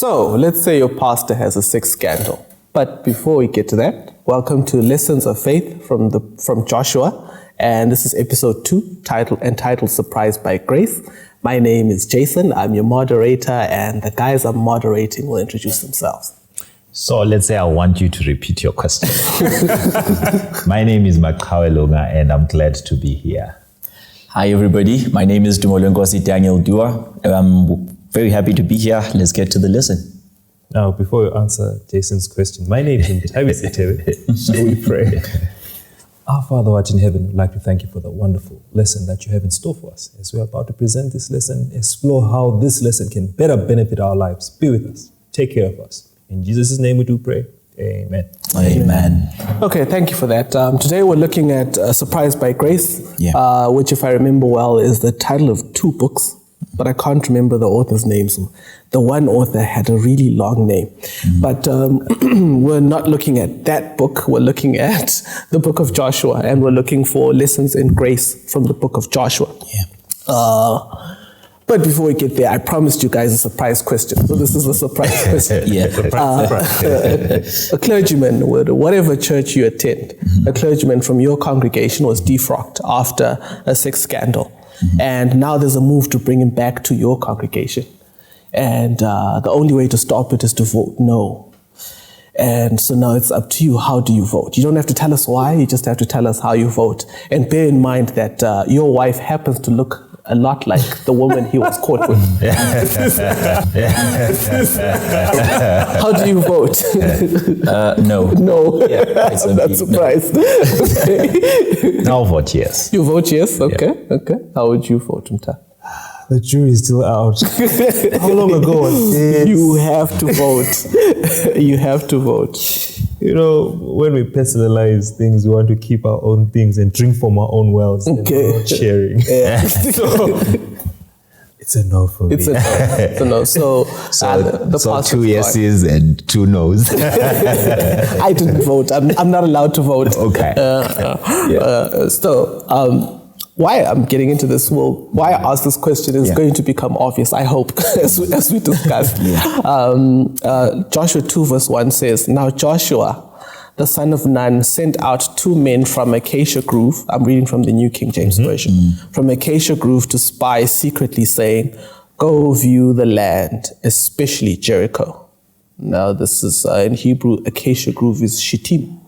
So, let's say your pastor has a sex scandal. But before we get to that, welcome to Lessons of Faith from Joshua. And this is episode 2, entitled Surprised by Grace. My name is Jason. I'm your moderator, and the guys I'm moderating will introduce themselves. So let's say I want you to repeat your question. My name is Makawe Longa, and I'm glad to be here. Hi, everybody. My name is Dumolwenkosi Daniel Dua. I'm very happy to be here. Let's get to the lesson. Now, before you answer Jason's question, my name is Mtabisi Tebe. Shall we pray? Our Father, who art in heaven, we'd like to thank you for the wonderful lesson that you have in store for us. As we are about to present this lesson, explore how this lesson can better benefit our lives. Be with us. Take care of us. In Jesus' name we do pray. Amen. Amen. Okay, thank you for that. Today we're looking at Surprised by Grace, which, if I remember well, is the title of 2 books, but I can't remember the author's name. So the one author had a really long name. But we're not looking at that book. We're looking at the book of Joshua, and we're looking for lessons in grace from the book of Joshua. But before we get there, I promised you guys a surprise question. So this is a surprise question. A clergyman, whatever church you attend, a clergyman from your congregation was defrocked after a sex scandal. And now there's a move to bring him back to your congregation. And the only way to stop it is to vote no. And so now it's up to you. How do you vote? You don't have to tell us why. You just have to tell us how you vote. And bear in mind that your wife happens to look a lot like the woman he was caught with. How do you vote? No. No. That's surprised. I'll vote yes. You vote yes? Okay. How would you vote, Mta? The jury is still out. How long ago was this? You have to vote. You have to vote. You know, when we personalize things, we want to keep our own things and drink from our own wells and not sharing. So, it's a no for me. It's a no. So the 2 yeses and 2 no's. I didn't vote. I'm not allowed to vote. Okay. Why I'm getting into this, why I ask this question is going to become obvious, I hope, as we discuss. Joshua 2 verse 1 says, "Now Joshua, the son of Nun, sent out 2 men from Acacia Grove," I'm reading from the New King James Version, "from Acacia Grove to spy secretly, saying, 'Go view the land, especially Jericho.'" Now this is, in Hebrew, Acacia Grove is Shittim.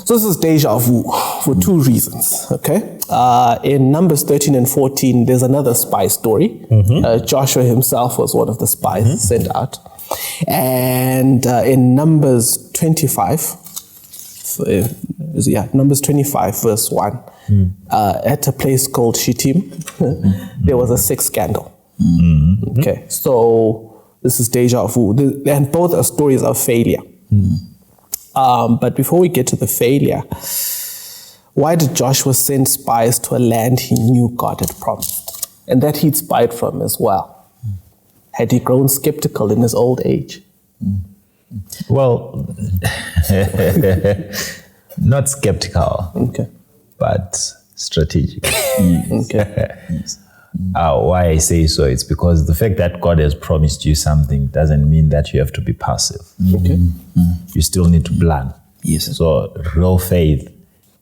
So this is deja vu for 2 reasons, okay? In Numbers 13 and 14, there's another spy story. Joshua himself was one of the spies sent out. And in Numbers 25, Numbers 25 verse 1, at a place called Shittim, there was a sex scandal. Okay, so this is deja vu. And both are stories of failure. But before we get to the failure, why did Joshua send spies to a land he knew God had promised and that he'd spied from as well? Had he grown skeptical in his old age? Well, not skeptical, but strategic. Why I say so, it's because the fact that God has promised you something doesn't mean that you have to be passive. You still need to plan. So real faith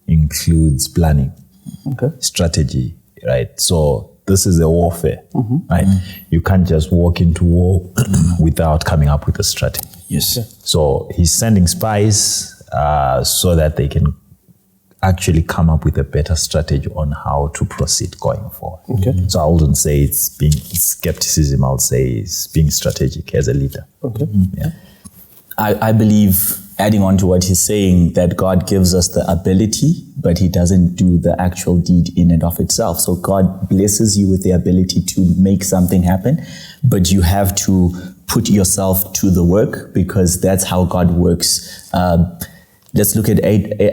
includes planning, strategy, right? So this is a warfare, right? You can't just walk into war without coming up with a strategy. So he's sending spies so that they can actually come up with a better strategy on how to proceed going forward. So I wouldn't say it's skepticism, I would say it's being strategic as a leader. I believe, adding on to what he's saying, that God gives us the ability, but he doesn't do the actual deed in and of itself. So God blesses you with the ability to make something happen, but you have to put yourself to the work, because that's how God works. Let's look at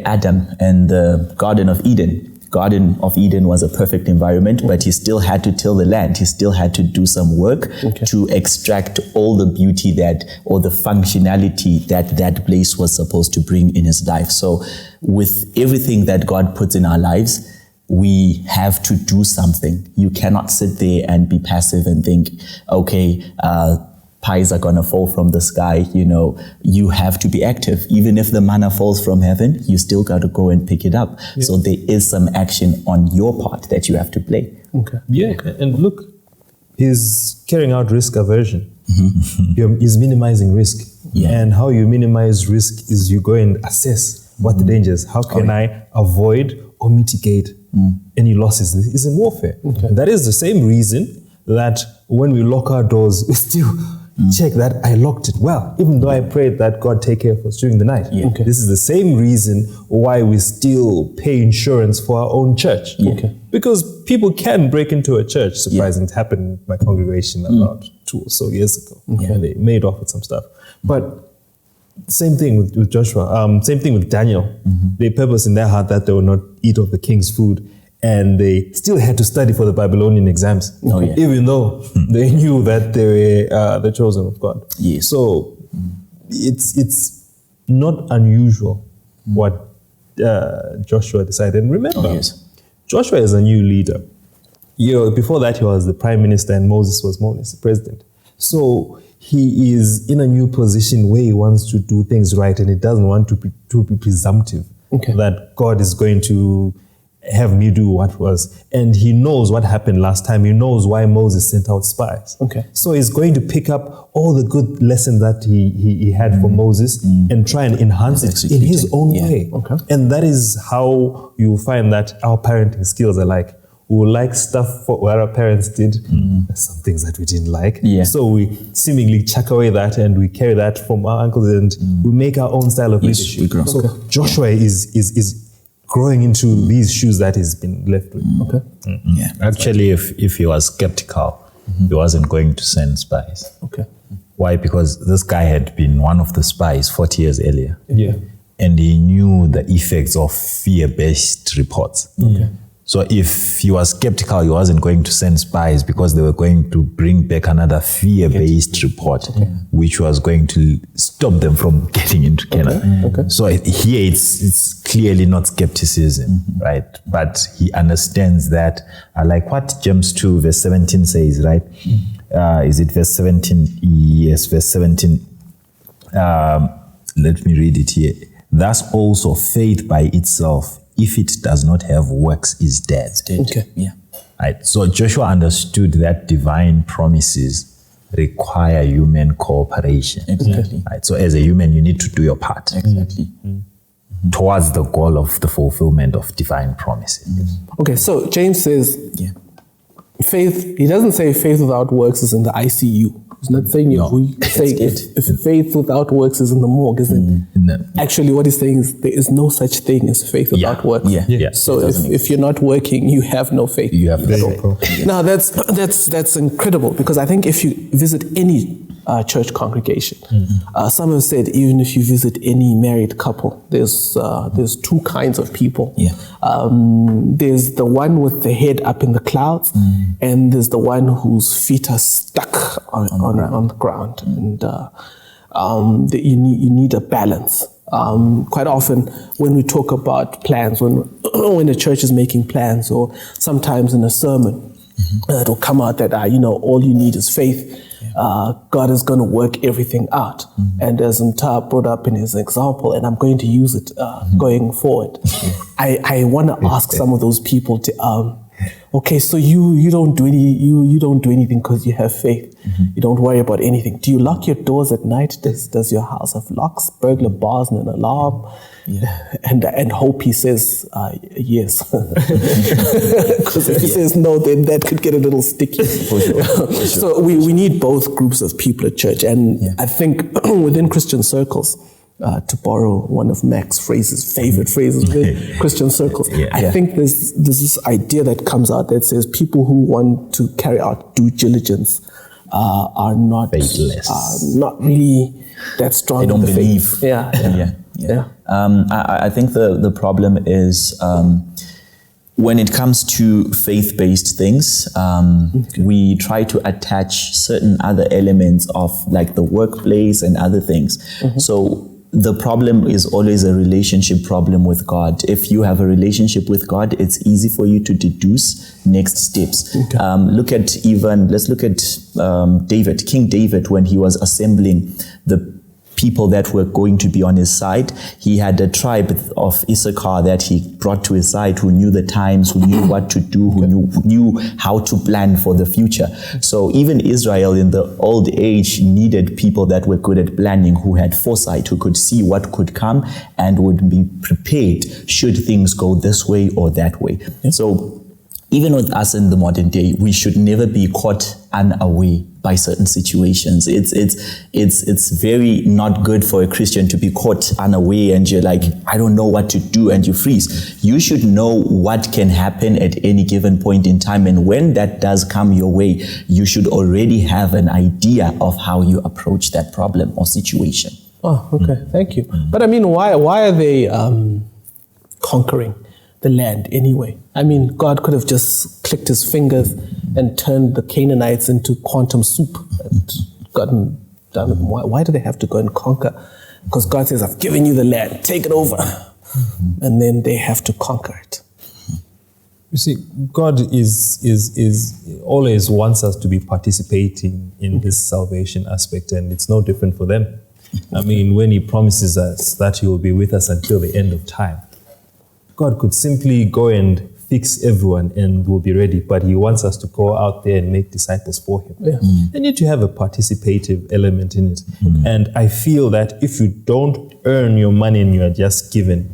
Adam and the Garden of Eden. Garden of Eden was a perfect environment, but he still had to till the land. He still had to do some work to extract all the beauty or the functionality that place was supposed to bring in his life. So with everything that God puts in our lives, we have to do something. You cannot sit there and be passive and think, okay, pies are going to fall from the sky. You have to be active. Even if the manna falls from heaven, you still got to go and pick it up. Yeah. So there is some action on your part that you have to play. Okay. Yeah, and look, he's carrying out risk aversion. He's minimizing risk. Yeah. And how you minimize risk is you go and assess what the dangers. How can I avoid or mitigate any losses? This is in warfare. Okay. That is the same reason that when we lock our doors, we still check that I locked it well, even though I prayed that God take care of us during the night. Yeah. Okay. This is the same reason why we still pay insurance for our own church. Yeah. Okay. Because people can break into a church. Surprising, it happened in my congregation about 2 or so years ago. And they made off with some stuff. But same thing with Joshua. Same thing with Daniel. They purpose in their heart that they will not eat of the king's food. And they still had to study for the Babylonian exams, even though they knew that they were the chosen of God. Yes. So it's not unusual what Joshua decided. And remember, Joshua is a new leader. Before that, he was the prime minister and Moses was the president. So he is in a new position where he wants to do things right and he doesn't want to be presumptive that God is going to have me do what was. And he knows what happened last time. He knows why Moses sent out spies. Okay. So he's going to pick up all the good lessons that he had from Moses and try and enhance it in his own way. Okay. And that is how you find that our parenting skills are like. We like stuff for what our parents did. Some things that we didn't like. Yeah. So we seemingly chuck away that and we carry that from our uncles and we make our own style of leadership. we grow. So Joshua is growing into these shoes that he's been left with. Okay. Yeah. Actually, if he was skeptical, he wasn't going to send spies. Okay. Why? Because this guy had been one of the spies 40 years earlier. Yeah. And he knew the effects of fear-based reports. Okay. So if he was skeptical, he wasn't going to send spies because they were going to bring back another fear-based report, which was going to stop them from getting into Canaan. Okay. So here it's clearly not skepticism, right? But he understands that, like what James 2 verse 17 says, right? Is it verse 17? Yes, verse 17. Let me read it here. Thus also faith by itself, if it does not have works, is dead. Okay. Yeah. Right. So Joshua understood that divine promises require human cooperation. Exactly. Right. So as a human, you need to do your part Exactly. towards the goal of the fulfillment of divine promises. Okay, so James says faith, he doesn't say faith without works is in the ICU. He's not saying saying if faith without works is in the morgue, isn't it? Actually, what he's saying is there is no such thing as faith without works. Yeah. So if you're not working, you have no faith. You have no faith. Now that's incredible, because I think if you visit any church congregation, some have said even if you visit any married couple, there's 2 kinds of people. Yeah. There's the one with the head up in the clouds, and there's the one whose feet are stuck on the ground, and you need a balance. Quite often when we talk about plans, when the church is making plans, or sometimes in a sermon, it'll come out that all you need is faith. God is going to work everything out. And as Mta brought up in his example, and I'm going to use it going forward, I want to ask some of those people to, okay, so you don't do anything because you have faith. You don't worry about anything. Do you lock your doors at night? Does your house have locks, burglar bars, and an alarm? And hope he says yes. Because if he says no, then that could get a little sticky. For sure. So we need both groups of people at church. And I think within Christian circles, to borrow one of Mac's favorite phrases within Christian circles, I think there's this idea that comes out that says people who want to carry out due diligence are not faithless, not really that strong. They don't in the believe. faith. Yeah. I think the problem is when it comes to faith-based things, we try to attach certain other elements of like the workplace and other things. So the problem is always a relationship problem with God. If you have a relationship with God, it's easy for you to deduce next steps. Okay. Let's look at David, King David, when he was assembling the people that were going to be on his side. He had a tribe of Issachar that he brought to his side, who knew the times, who knew what to do, who knew how to plan for the future. So even Israel in the old age needed people that were good at planning, who had foresight, who could see what could come and would be prepared should things go this way or that way. Yeah. So even with us in the modern day, we should never be caught unaware by certain situations. It's very not good for a Christian to be caught unaware and you're like, I don't know what to do, and you freeze. You should know what can happen at any given point in time, and when that does come your way, you should already have an idea of how you approach that problem or situation. Oh, okay, thank you. But I mean, why are they conquering the land anyway? I mean, God could have just clicked his fingers and turned the Canaanites into quantum soup and gotten done with them. Why do they have to go and conquer? Because God says, I've given you the land, take it over. And then they have to conquer it. You see, God is always wants us to be participating in this salvation aspect, and it's no different for them. I mean, when he promises us that he will be with us until the end of time, God could simply go and fix everyone and we'll be ready, but he wants us to go out there and make disciples for him. Yeah. They need to have a participative element in it. And I feel that if you don't earn your money and you are just given,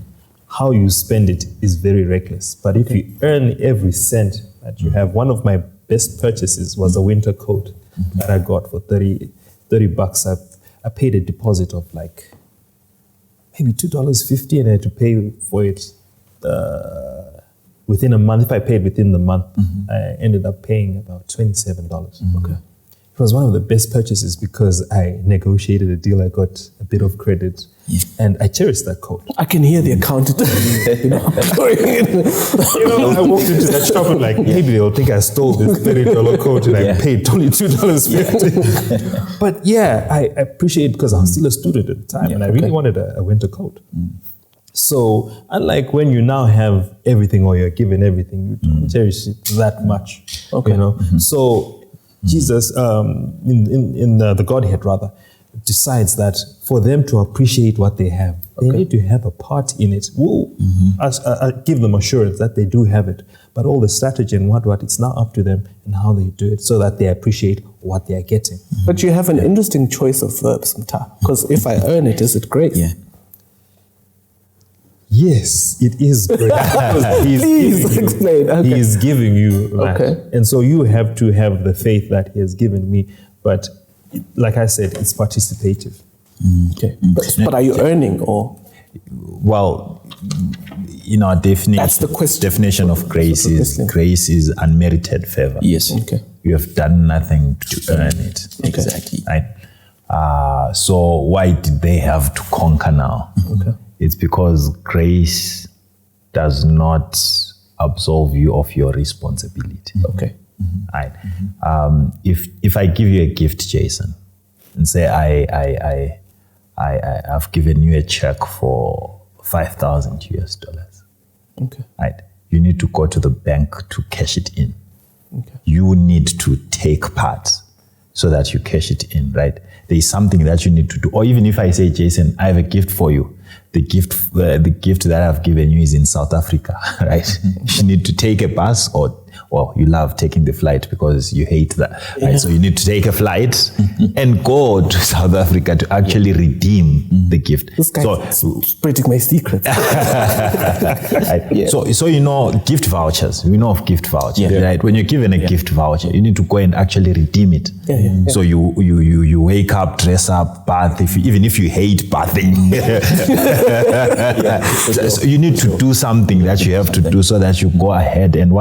how you spend it is very reckless. But if you earn every cent that you have, one of my best purchases was a winter coat that I got for $30. I paid a deposit of like maybe $2.50, and I had to pay for it within a month. If I paid within the month, I ended up paying about $27. Okay. It was one of the best purchases because I negotiated a deal. I got a bit of credit, and I cherished that coat. I can hear the accountant. I walked into that shop and like, maybe they'll think I stole this $30 coat and I paid only $2.50. But yeah, I appreciate it because I was still a student at the time, and I really wanted a winter coat. So unlike when you now have everything or you're given everything, you don't cherish it that much. Okay. You know? So Jesus, in the Godhead rather, decides that for them to appreciate what they have, they need to have a part in it. We'll give them assurance that they do have it, but all the strategy and what, it's now up to them and how they do it so that they appreciate what they are getting. But you have an interesting choice of verbs, Mta, because if I earn it, is it grace? Yeah. Yes, it is great. Please explain. Okay. He is giving you that. Okay. And so you have to have the faith that he has given me. But like I said, it's participative. Okay. But are you earning or? Well, in our definition, that's the question. Definition of grace is unmerited favor. Yes. Okay. You have done nothing to earn it. Exactly. Right. So why did they have to conquer now? Okay. It's because grace does not absolve you of your responsibility. Okay. Right. If I give you a gift, Jason, and say I've given you a check for $5,000. Okay. Right. You need to go to the bank to cash it in. Okay. You need to take part so that you cash it in. Right. There is something that you need to do. Or even if I say, Jason, I have a gift for you. The gift that I've given you is in South Africa, right? You need to take a bus, or you love taking the flight because you hate that, right? So you need to take a flight and go to South Africa to actually redeem the gift. This guy's spreading my secrets. Right? So you know gift vouchers. We know of gift vouchers, right? When you're given a gift voucher, you need to go and actually redeem it. So you wake up, dress up, bath. Even if you hate bathing. So you need to do something that you have to do so that you go ahead and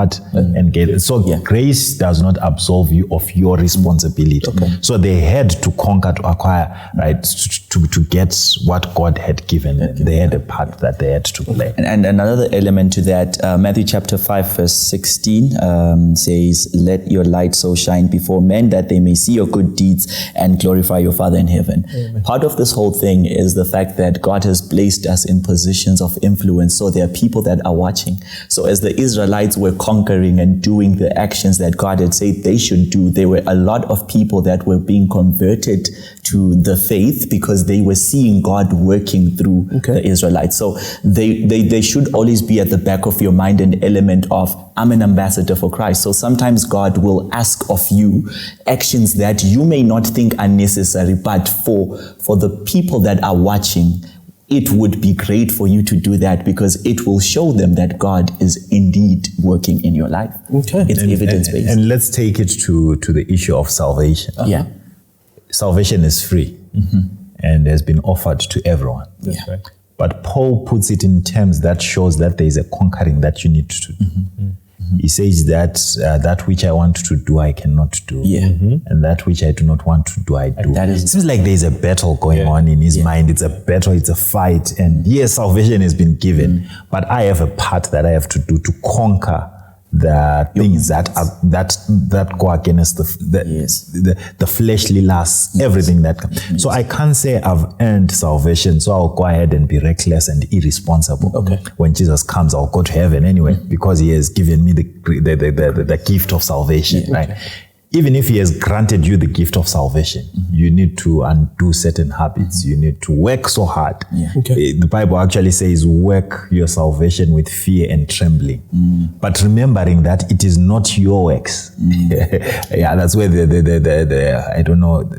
get it. So grace does not absolve you of your responsibility. So they had to conquer to acquire, right? to get what God had given them. They had a part that they had to play. And another element to that, Matthew chapter 5 verse 16 says, let your light so shine before men that they may see your good deeds and glorify your Father in heaven. Amen. Part of this whole thing is the fact that God has placed us in positions of influence. So there are people that are watching. So as the Israelites were conquering and doing the actions that God had said they should do, there were a lot of people that were being converted to the faith because they were seeing God working through the Israelites. So they should always be at the back of your mind an element of, I'm an ambassador for Christ. So sometimes God will ask of you actions that you may not think are necessary, but for the people that are watching, it would be great for you to do that because it will show them that God is indeed working in your life. Okay. It's evidence-based. And let's take it to the issue of salvation. Yeah. Salvation is free and has been offered to everyone. That's right. But Paul puts it in terms that shows that there is a conquering that you need to do. He says that that which I want to do, I cannot do. Yeah. And that which I do not want to do, I do. That is- It seems like there's a battle going on in his mind. It's a battle, it's a fight. And yes, salvation has been given, but I have a part that I have to do to conquer the things that go against the fleshly lusts, everything that comes. So I can't say I've earned salvation, so I'll go ahead and be reckless and irresponsible. When Jesus comes, I'll go to heaven anyway because he has given me the gift of salvation, right? Even if he has granted you the gift of salvation, you need to undo certain habits. You need to work so hard. The Bible actually says, work your salvation with fear and trembling. But remembering that it is not your works. That's where the I don't know,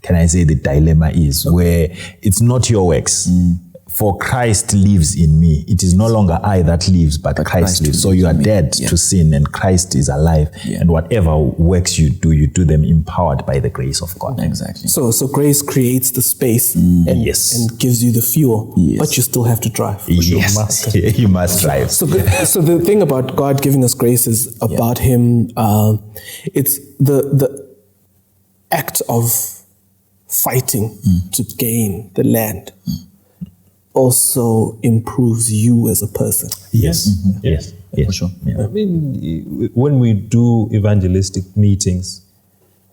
can I say the dilemma is, where it's not your works. For Christ lives in me. It is no longer I that lives, but Christ lives. So you are dead to sin and Christ is alive. And whatever works you do them empowered by the grace of God. Exactly. So grace creates the space and gives you the fuel, but you still have to drive. Yes, you must drive. So the thing about God giving us grace is about Him. It's the act of fighting to gain the land. Also improves you as a person. Yes. For sure. I mean, when we do evangelistic meetings,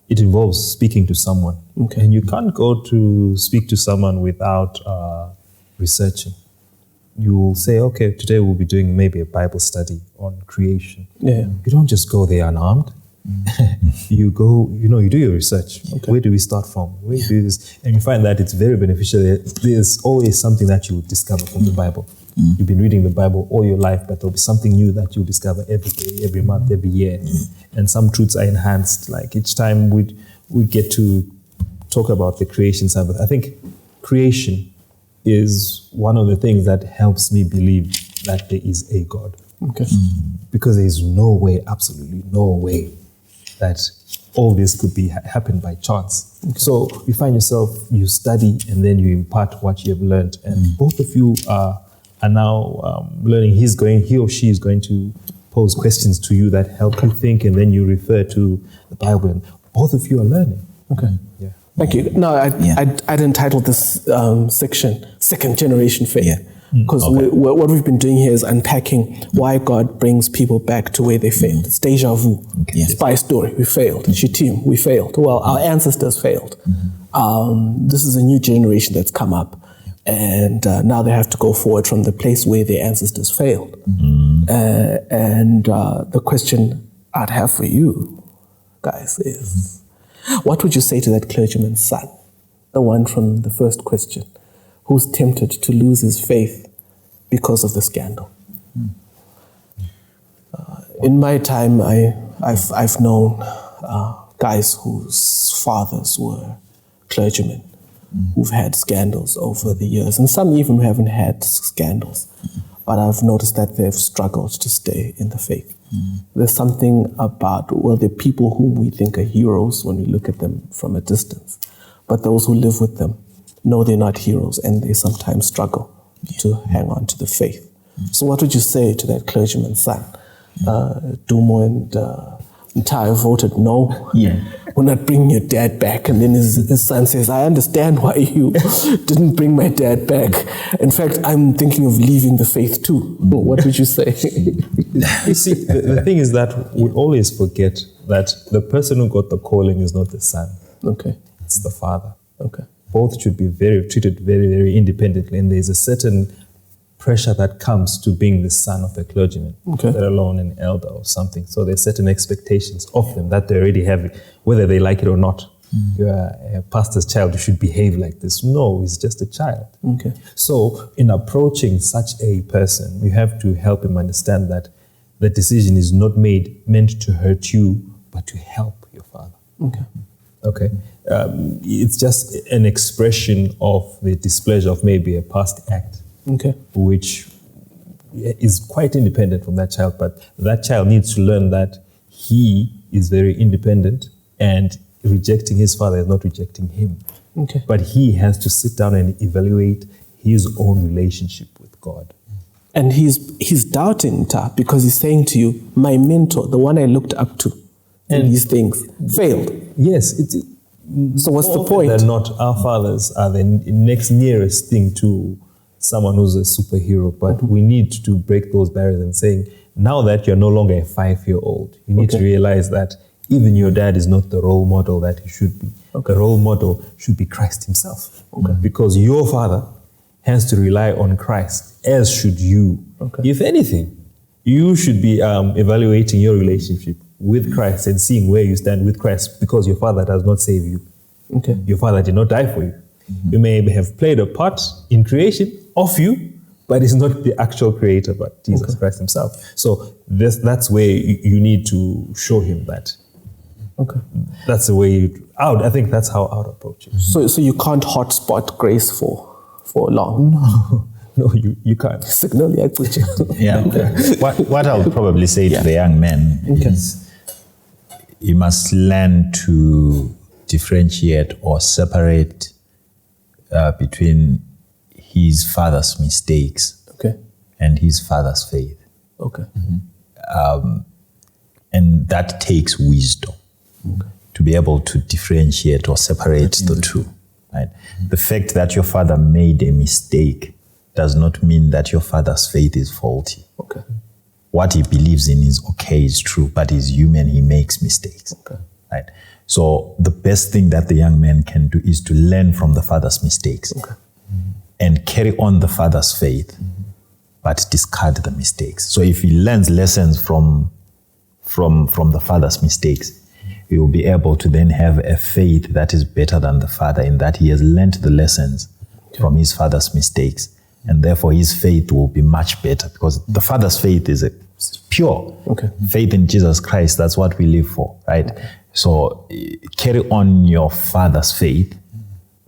it involves speaking to someone. And you can't go to speak to someone without researching. You will say, okay, today we'll be doing maybe a Bible study on creation. You don't just go there unarmed. You go, you do your research. Where do we start from? Where do this? And you find that it's very beneficial. There's always something that you discover from the Bible. You've been reading the Bible all your life, but there'll be something new that you discover every day, every month, every year. And some truths are enhanced. Like each time we get to talk about the creation Sabbath. I think creation is one of the things that helps me believe that there is a God. Because there is no way, absolutely no way, that all this could be happen by chance. So you find yourself, you study, and then you impart what you have learned. And both of you are now learning. He or she is going to pose questions to you that help you think, and then you refer to the Bible. And both of you are learning. Thank you. No, I'd entitled this section "Second Generation Faith." Because what we've been doing here is unpacking why God brings people back to where they failed. It's deja vu. Spy story, we failed. Shittim, we failed. Well, our ancestors failed. This is a new generation that's come up. And now they have to go forward from the place where their ancestors failed. And the question I'd have for you guys is, what would you say to that clergyman's son, the one from the first question, who's tempted to lose his faith because of the scandal? In my time, I've known guys whose fathers were clergymen who've had scandals over the years, and some even haven't had scandals. But I've noticed that they've struggled to stay in the faith. There's something about, the people whom we think are heroes when we look at them from a distance, but those who live with them know they're not heroes, and they sometimes struggle to hang on to the faith. So what would you say to that clergyman's son? Dumo and Ntayo voted no. we're not bringing your dad back. And then his son says, I understand why you didn't bring my dad back. In fact, I'm thinking of leaving the faith too. What would you say? You see, the thing is that we always forget that the person who got the calling is not the son. Okay. It's the father. Okay. Both should be treated very, very independently. And there's a certain pressure that comes to being the son of a clergyman, Okay. let alone an elder or something. So there's certain expectations of them that they already have, whether they like it or not. You're a pastor's child, you should behave like this. No, he's just a child. Okay. So in approaching such a person, you have to help him understand that the decision is not meant to hurt you, but to help your father. Okay. Okay. It's just an expression of the displeasure of maybe a past act, Okay. which is quite independent from that child. But that child needs to learn that he is very independent, and rejecting his father is not rejecting him. Okay. But he has to sit down and evaluate his own relationship with God. And he's doubting, Ta, because he's saying to you, my mentor, the one I looked up to in these things, failed. Yes, So what's the often point? than not, our fathers are the next nearest thing to someone who's a superhero, but we need to break those barriers and saying, now that you're no longer a 5-year-old, you need to realize that even your dad is not the role model that he should be. Okay. The role model should be Christ himself. Because your father has to rely on Christ, as should you. Okay. If anything, you should be evaluating your relationship with Christ and seeing where you stand with Christ, because your father does not save you. Okay. Your father did not die for you. You may have played a part in creation of you, but he's not the actual creator, but Jesus Christ himself. So that's where you need to show him that. Okay. That's the way I think that's how I would approach it. So you can't hotspot grace for long. No, you can't. Signal Yeah. What I would probably say to the young man is you must learn to differentiate or separate between his father's mistakes Okay. and his father's faith. Okay. And that takes wisdom to be able to differentiate or separate the two. Right? The fact that your father made a mistake does not mean that your father's faith is faulty. Okay. What he believes in is okay, is true, but he's human, he makes mistakes. Okay. Right? So the best thing that the young man can do is to learn from the father's mistakes and carry on the father's faith, but discard the mistakes. So if he learns lessons from the father's mistakes, he will be able to then have a faith that is better than the father, in that he has learned the lessons from his father's mistakes. And therefore his faith will be much better, because the father's faith is pure. Okay. Faith in Jesus Christ, that's what we live for, right? So carry on your father's faith,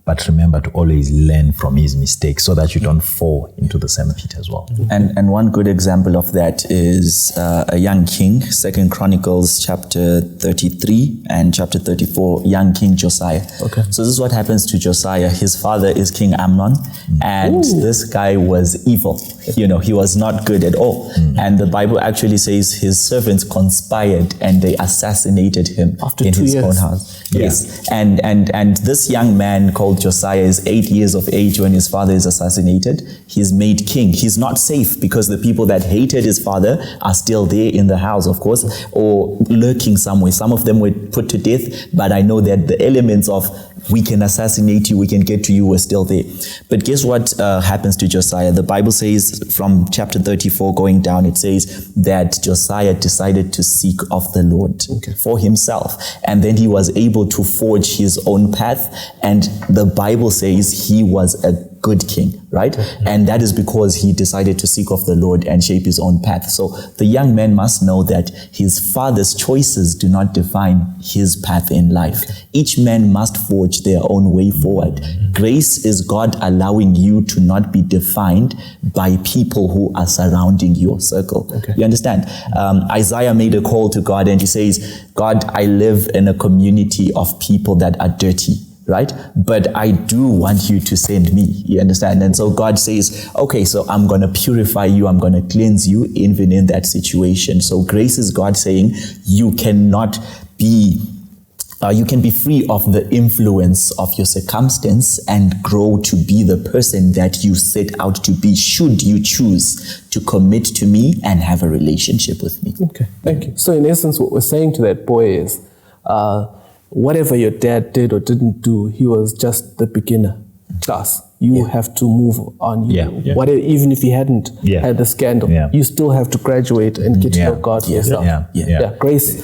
but remember to always learn from his mistakes so that you don't fall into the same pit as well. And one good example of that is a young king, 2 Chronicles chapter 33 and chapter 34, young King Josiah. Okay. So this is what happens to Josiah. His father is King Amnon, and this guy was evil. You know, he was not good at all. And the Bible actually says his servants conspired and they assassinated him After in 2 his years. own house. Yes. And this young man called Josiah is 8 years of age when his father is assassinated. He's made king. He's not safe because the people that hated his father are still there in the house, of course, or lurking somewhere. Some of them were put to death, but I know that the elements of we can assassinate you, we can get to you, were still there. But guess what happens to Josiah? The Bible says from chapter 34 going down, it says that Josiah decided to seek of the Lord for himself. And then he was able to forge his own path. And the Bible says he was a good king, right? And that is because he decided to seek of the Lord and shape his own path. So the young man must know that his father's choices do not define his path in life. Each man must forge their own way forward. Grace is God allowing you to not be defined by people who are surrounding your circle. You understand? Isaiah made a call to God and he says, God, I live in a community of people that are dirty. Right? But I do want you to send me. You understand? And so God says, okay, so I'm going to purify you. I'm going to cleanse you even in that situation. So grace is God saying you cannot be You can be free of the influence of your circumstance and grow to be the person that you set out to be, should you choose to commit to me and have a relationship with me. Okay, thank you. So in essence, what we're saying to that boy is, whatever your dad did or didn't do, he was just the beginner class. You have to move on. Whatever, even if he hadn't had the scandal, you still have to graduate and get to know God for yourself. Grace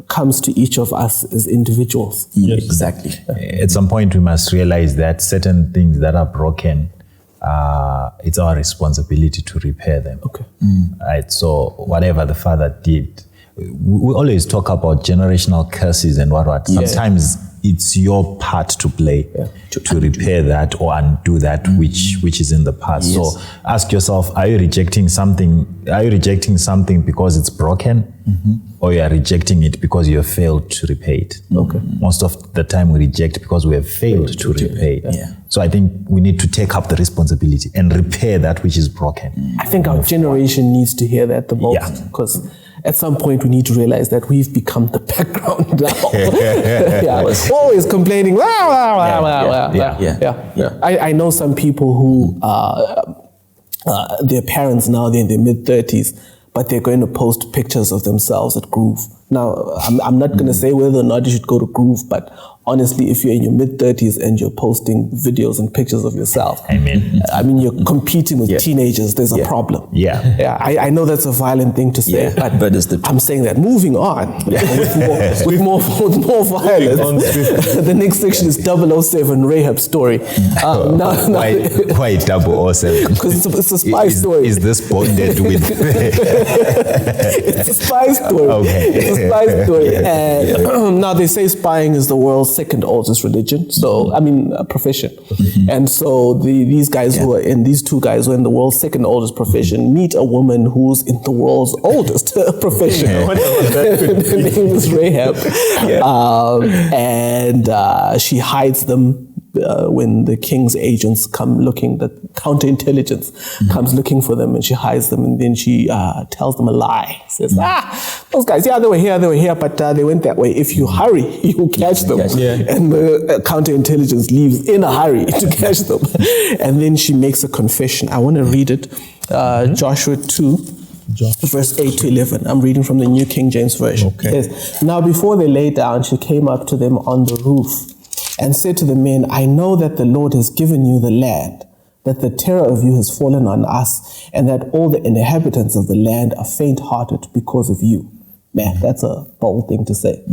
comes to each of us as individuals. Exactly. At some point, we must realize that certain things that are broken, it's our responsibility to repair them. Okay. Right. So whatever the father did, we always talk about generational curses and what. Sometimes it's your part to play to repair that or undo that which is in the past. So ask yourself: Are you rejecting something? Are you rejecting something because it's broken, or you are rejecting it because you have failed to repay it? Okay. Most of the time, we reject because we have failed to repay. So I think we need to take up the responsibility and repair that which is broken. I think our generation needs to hear that the most, because at some point we need to realize that we've become the background now. Always complaining. I know some people who their parents now, they're in their mid-30s, but they're going to post pictures of themselves at Groove. Now, I'm not going to say whether or not you should go to Groove, but honestly, if you're in your mid-30s and you're posting videos and pictures of yourself, I mean, you're competing with teenagers, there's a problem. I know that's a violent thing to say, but I'm saying that. Moving on with more violence. The next section is 007 Rahab story. Why 007? Because it's a spy story. Is this bonded with? It's a spy story. Okay. It's a spy story. And now they say spying is the world's second oldest religion. So, profession. And so these guys these two guys who are in the world's second oldest profession meet a woman who's in the world's oldest profession. Her name is Rahab. And she hides them when the king's agents come looking, the counterintelligence comes looking for them, and she hides them, and then she tells them a lie. Says, those guys, they were here, but they went that way. If you hurry, you'll catch them. And the counterintelligence leaves in a hurry to catch them. And then she makes a confession. I want to read it. Joshua 2. Verse 8 to 11. I'm reading from the New King James Version. It says, now before they lay down, she came up to them on the roof and said to the men, I know that the Lord has given you the land, that the terror of you has fallen on us, and that all the inhabitants of the land are faint-hearted because of you. Man, that's a bold thing to say.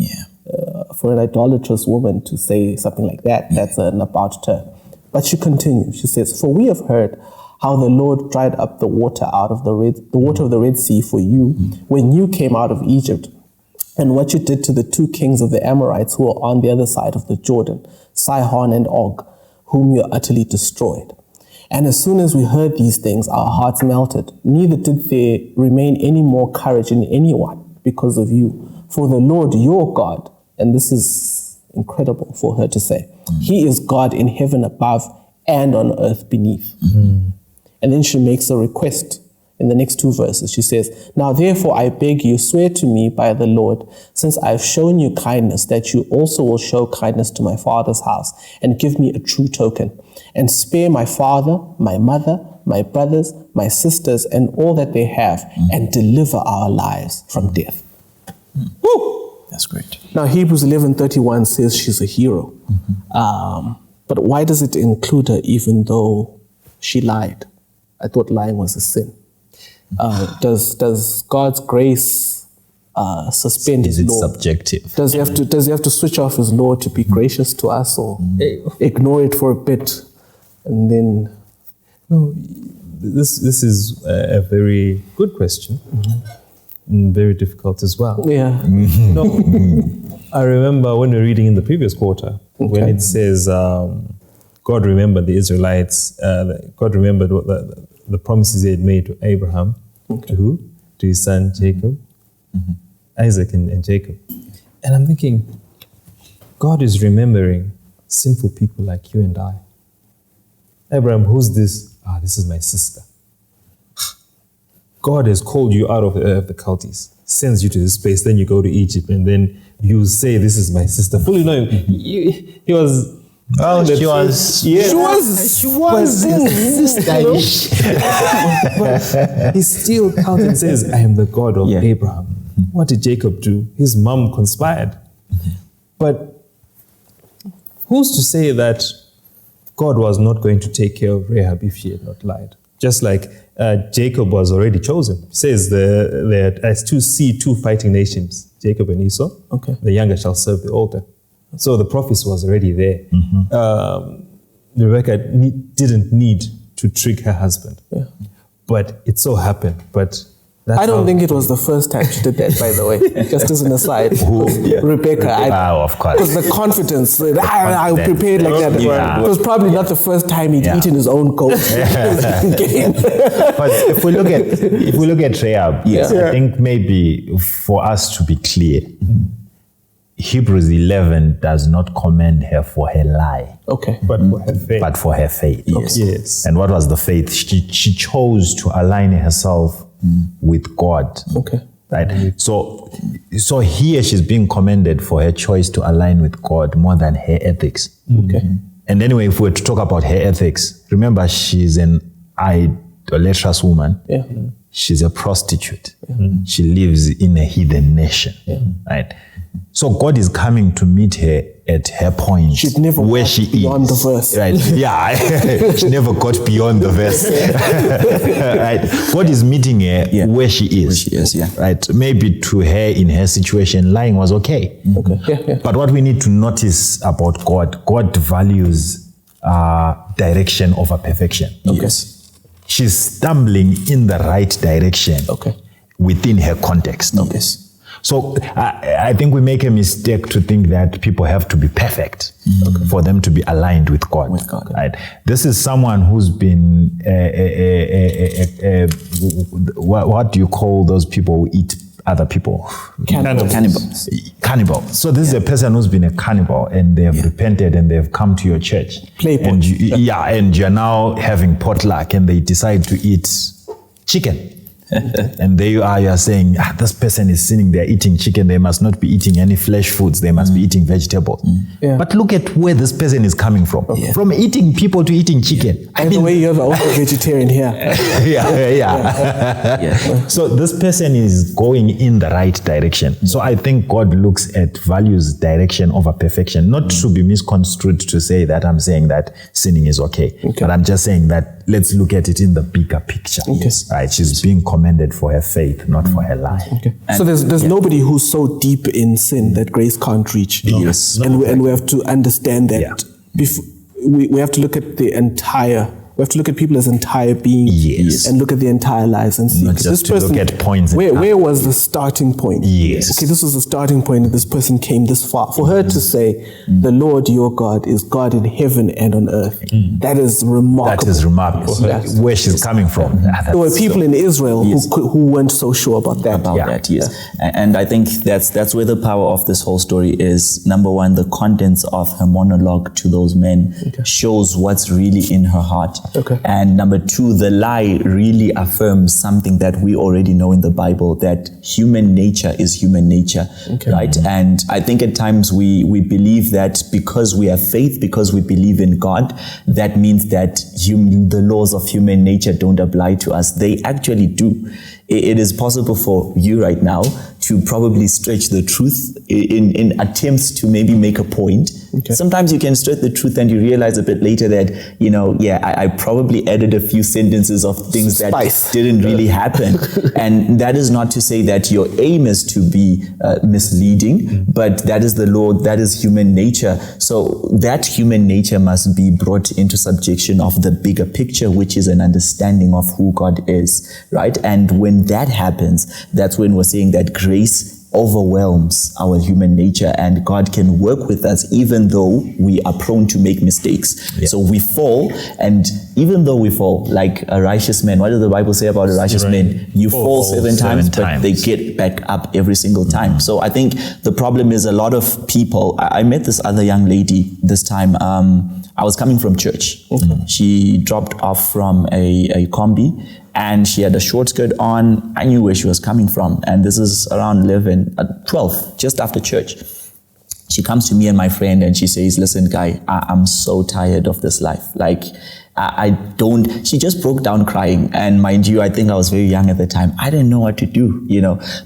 For an idolatrous woman to say something like that, that's an about turn. But she continues. She says, for we have heard how the Lord dried up the water out of the water of the Red Sea for you when you came out of Egypt, and what you did to the two kings of the Amorites who were on the other side of the Jordan, Sihon and Og, whom you utterly destroyed. And as soon as we heard these things, our hearts melted. Neither did there remain any more courage in anyone because of you. For the Lord your God, and this is incredible for her to say, He is God in heaven above and on earth beneath. And then she makes a request. In the next two verses, she says, now therefore I beg you, swear to me by the Lord, since I have shown you kindness, that you also will show kindness to my father's house, and give me a true token, and spare my father, my mother, my brothers, my sisters, and all that they have, and deliver our lives from death. Woo! That's great. Now Hebrews 11:31 says she's a hero. But why does it include her even though she lied? I thought lying was a sin. Does God's grace suspend His law? Is it subjective? Does he have to switch off His law to be gracious to us, or ignore it for a bit and then? No, this is a very good question, and very difficult as well. I remember when we were reading in the previous quarter when it says God remembered the Israelites. God remembered what the promises He had made to Abraham. To who? To his son Jacob, Isaac and Jacob. And I'm thinking, God is remembering sinful people like you and I. Abraham, who's this? This is my sister. God has called you out of the Chaldees, sends you to this place, then you go to Egypt, and then you say this is my sister, fully knowing he was. Oh, she was. Yeah, She was. But he still counts and says, I am the God of Abraham. What did Jacob do? His mom conspired. But who's to say that God was not going to take care of Rahab if she had not lied? Just like Jacob was already chosen. It says as two fighting nations, Jacob and Esau. Okay. The younger shall serve the older. So the prophecy was already there. Rebecca didn't need to trick her husband. Yeah. But it so happened. But I don't think it was the first time she did that, by the way. Just as an aside. Rebecca. Of course. Because the confidence, I prepared like that. Yeah. It was probably not the first time he'd eaten his own goat. But if we look at Rahab, I think maybe for us to be clear, Hebrews 11 does not commend her for her lie. Okay. But for her faith. But for her faith. Yes. Yes. And what was the faith? She chose to align herself with God. Okay. Right? So here she's being commended for her choice to align with God more than her ethics. Okay. And anyway, if we're to talk about her ethics, remember she's an idolatrous woman. Yeah. She's a prostitute. She lives in a heathen nation. Right? So God is coming to meet her at her point. She'd never where got she beyond is. the verse. Right. Yeah. She never got beyond the verse. Right. God is meeting her where she is. Where she is, yeah. Right. Maybe to her in her situation, lying was okay. Okay. Yeah. But what we need to notice about God values direction over perfection. Yes. She's stumbling in the right direction within her context. Yes. So I think we make a mistake to think that people have to be perfect for them to be aligned with God. With God. Right? This is someone who's been, what do you call those people who eat other people? Cannibals. Cannibal. So this is a person who's been a cannibal and they have repented and they have come to your church. And and you're now having potluck and they decide to eat chicken. And there you are saying, this person is sinning, they're eating chicken, they must not be eating any flesh foods, they must be eating vegetables. But look at where this person is coming from. From eating people to eating chicken. I mean, the way you have also vegetarian here. So this person is going in the right direction. So I think God looks at values direction over perfection, not to be misconstrued to say that I'm saying that sinning is okay. But I'm just saying that let's look at it in the bigger picture. Right? She's being commended for her faith, not for her lie. So there's nobody who's so deep in sin that grace can't reach. Yes. And we have to understand that we have to look at the entire. We have to look at people as entire beings and look at their entire lives and see. Not just to look at points. Where was the starting point? Yes. Okay, this was the starting point that this person came this far. For her to say, the Lord your God is God in heaven and on earth. That is remarkable. That is remarkable. Where she's coming from. There were people in Israel who weren't so sure about that. And I think that's where the power of this whole story is. Number one, the contents of her monologue to those men shows what's really in her heart. And number two, the lie really affirms something that we already know in the Bible, that human nature is human nature, right? And I think at times we believe that because we have faith, because we believe in God, that means that the laws of human nature don't apply to us. They actually do. It is possible for you right now to probably stretch the truth in attempts to maybe make a point. Sometimes you can stretch the truth and you realize a bit later that, I probably added a few sentences of things that didn't really happen. And that is not to say that your aim is to be misleading, but that is the law, that is human nature. So that human nature must be brought into subjection of the bigger picture, which is an understanding of who God is, right? And when that happens, that's when we're saying that grace overwhelms our human nature and God can work with us even though we are prone to make mistakes. So we fall, and even though we fall, like a righteous man, what does the Bible say about a righteous man? You fall seven times, but they get back up every single time. So I think the problem is a lot of people. I met this other young lady this time. I was coming from church. She dropped off from a combi and she had a short skirt on. I knew where she was coming from. And this is around 12, just after church. She comes to me and my friend and she says, listen, Guy, I'm so tired of this life. Like, she just broke down crying. And mind you, I think I was very young at the time. I didn't know what to do,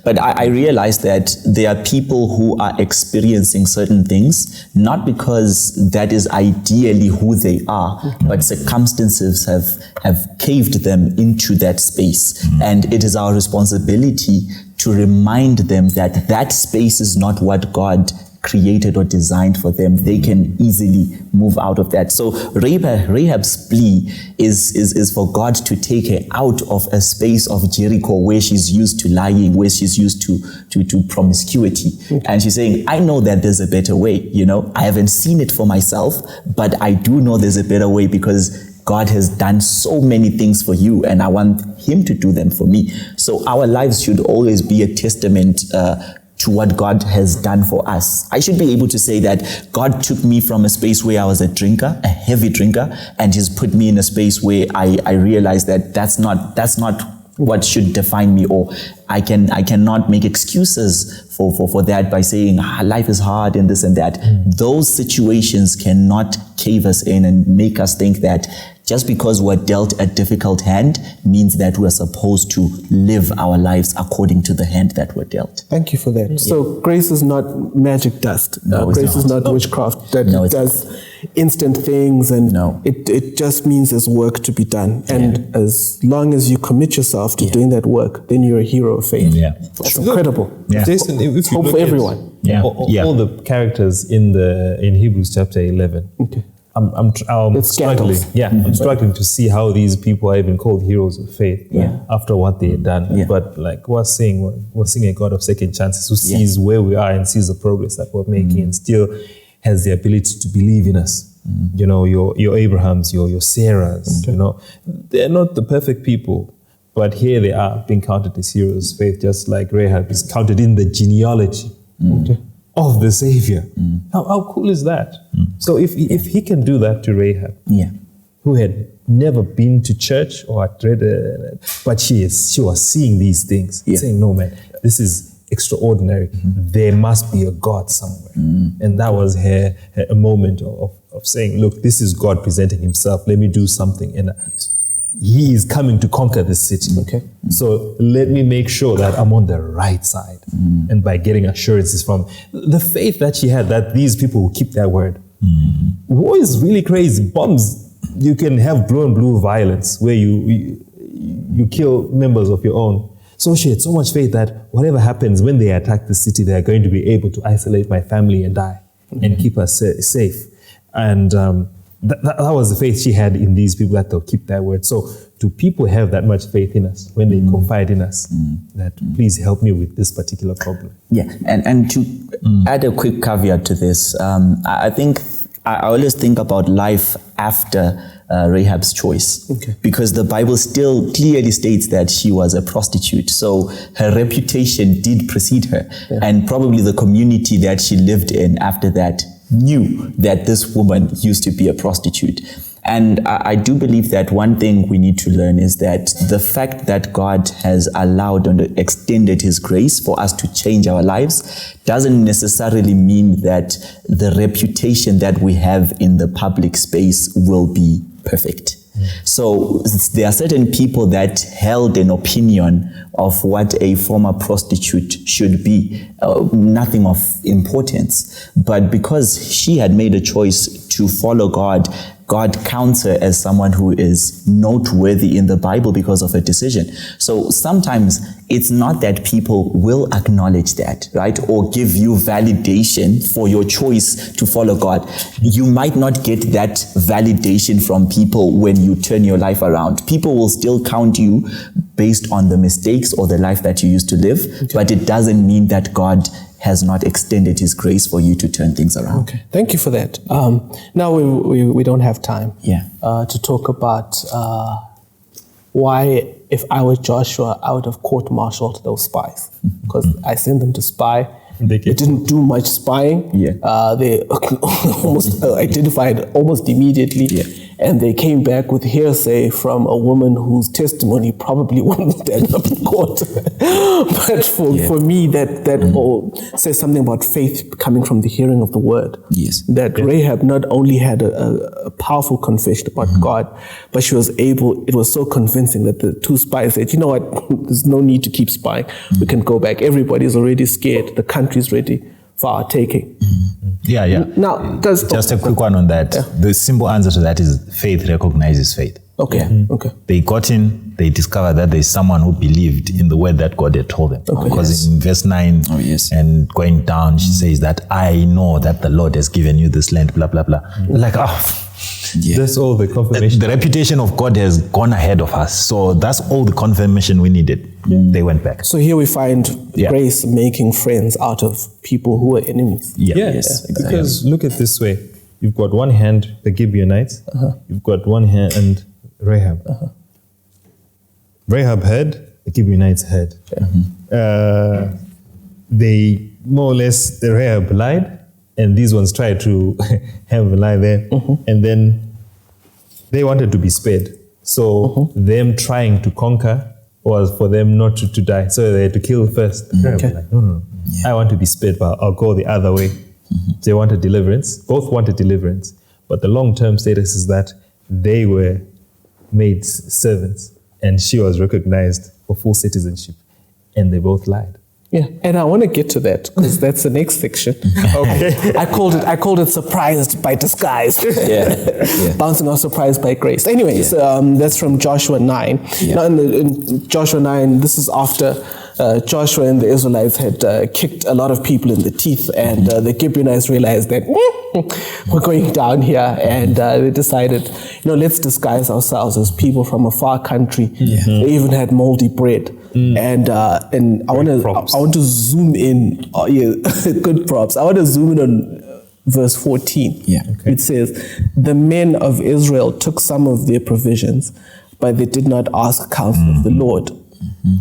But I realized that there are people who are experiencing certain things, not because that is ideally who they are, but circumstances have caved them into that space. And it is our responsibility to remind them that that space is not what God created or designed for them. They can easily move out of that. So Rahab's plea is for God to take her out of a space of Jericho where she's used to lying, where she's used to promiscuity. And she's saying, I know that there's a better way, I haven't seen it for myself, but I do know there's a better way because God has done so many things for you and I want him to do them for me. So our lives should always be a testament to what God has done for us. I should be able to say that God took me from a space where I was a drinker, a heavy drinker, and he's put me in a space where I realized that that's not what should define me, or I cannot make excuses for that by saying life is hard and this and that. Those situations cannot cave us in and make us think that just because we're dealt a difficult hand means that we're supposed to live our lives according to the hand that we're dealt. Thank you for that. So grace is not magic dust. Grace is not witchcraft that does instant things, and it just means there's work to be done. And as long as you commit yourself to doing that work, then you're a hero of faith. That's incredible. Jason, if you hope look for at everyone. All the characters in Hebrews chapter 11. Okay. I'm struggling. I'm struggling to see how these people are even called heroes of faith after what they had done. But like we're seeing a God of second chances who sees where we are and sees the progress that we're making and still has the ability to believe in us. Your Abrahams, your Sarahs, they're not the perfect people, but here they are being counted as heroes of faith, just like Rahab is counted in the genealogy of the Savior. How cool is that? So if he can do that to Rahab, who had never been to church or had read, but she was seeing these things, saying, no man, this is extraordinary. There must be a God somewhere. And that was a moment of saying, look, this is God presenting himself. Let me do something. And he is coming to conquer this city. So let me make sure that I'm on the right side. And by getting assurances from the faith that she had, that these people will keep their word. War is really crazy. Bombs, you can have blue violence where you kill members of your own. So she had so much faith that whatever happens when they attack the city, they're going to be able to isolate my family and die and keep us safe. And that was the faith she had in these people, that they'll keep their word. So do people have that much faith in us when they confide in us that please help me with this particular problem? And to add a quick caveat to this, I think I always think about life after Rahab's choice, because the Bible still clearly states that she was a prostitute. So her reputation did precede her, and probably the community that she lived in after that knew that this woman used to be a prostitute. And I do believe that one thing we need to learn is that the fact that God has allowed and extended his grace for us to change our lives doesn't necessarily mean that the reputation that we have in the public space will be perfect. So there are certain people that held an opinion of what a former prostitute should be, nothing of importance. But because she had made a choice to follow God, God counts her as someone who is noteworthy in the Bible because of her decision. So sometimes it's not that people will acknowledge that, right? Or give you validation for your choice to follow God. You might not get that validation from people when you turn your life around. People will still count you based on the mistakes or the life that you used to live, but it doesn't mean that God has not extended his grace for you to turn things around. Okay, thank you for that. Now we don't have time to talk about why, if I was Joshua, I would have court-martialed those spies, because I sent them to spy. They didn't do much spying. They almost identified almost immediately. and they came back with hearsay from a woman whose testimony probably wouldn't stand up in court. But for me, that all says something about faith coming from the hearing of the word. Yes. That Rahab not only had a powerful confession about God, but she was able, it was so convincing that the two spies said, you know what, there's no need to keep spying. We can go back. Everybody's already scared. The country's ready for our taking. Yeah. Now, Just a quick one on that. Yeah. The simple answer to that is faith recognizes faith. Okay, okay. They got in, they discovered that there's someone who believed in the word that God had told them. Because in verse 9 and going down, she says that I know that the Lord has given you this land, blah, blah, blah. Like, that's all the confirmation. the reputation of God has gone ahead of us. So that's all the confirmation we needed. They went back. So here we find grace making friends out of people who were enemies. Yes, because look at it this way. You've got one hand, the Gibeonites. You've got one hand and Rahab. Rahab heard, the Gibeonites heard. They more or less, the Rahab lied, and these ones tried to have a lie there. And then they wanted to be spared. So them trying to conquer was for them not to die. So they had to kill first. Rahab was like, no. I want to be spared, but I'll go the other way. They wanted deliverance. Both wanted deliverance. But the long-term status is that they were made servants and she was recognized for full citizenship. And they both lied. Yeah, and I want to get to that because that's the next section. Okay, I called it surprised by disguise. Bouncing off surprised by grace. Anyways, that's from Joshua 9. Now in Joshua 9, this is after Joshua and the Israelites had kicked a lot of people in the teeth, and the Gibeonites realized that we're going down here, and they decided, let's disguise ourselves as people from a far country. They even had moldy bread. And I want to zoom in. Good props. I want to zoom in on verse 14. It says, the men of Israel took some of their provisions, but they did not ask counsel of the Lord.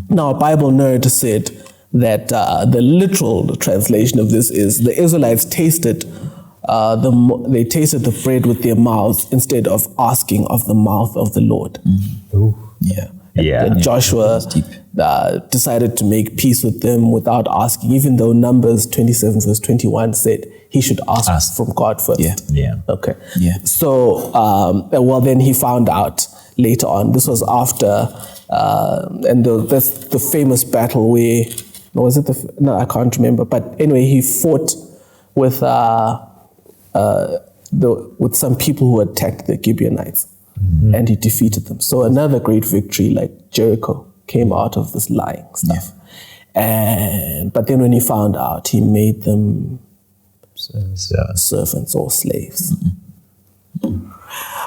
Now, a Bible nerd said that the literal translation of this is the Israelites tasted the bread with their mouths instead of asking of the mouth of the Lord. And Joshua decided to make peace with them without asking, even though Numbers 27 verse 21 said he should ask from God first. Okay. So, then he found out later on. This was after, that's the famous battle where, I can't remember. But anyway, he fought with with some people who attacked the Gibeonites. And he defeated them. So another great victory like Jericho came out of this lying stuff. But then when he found out, he made them servants or slaves.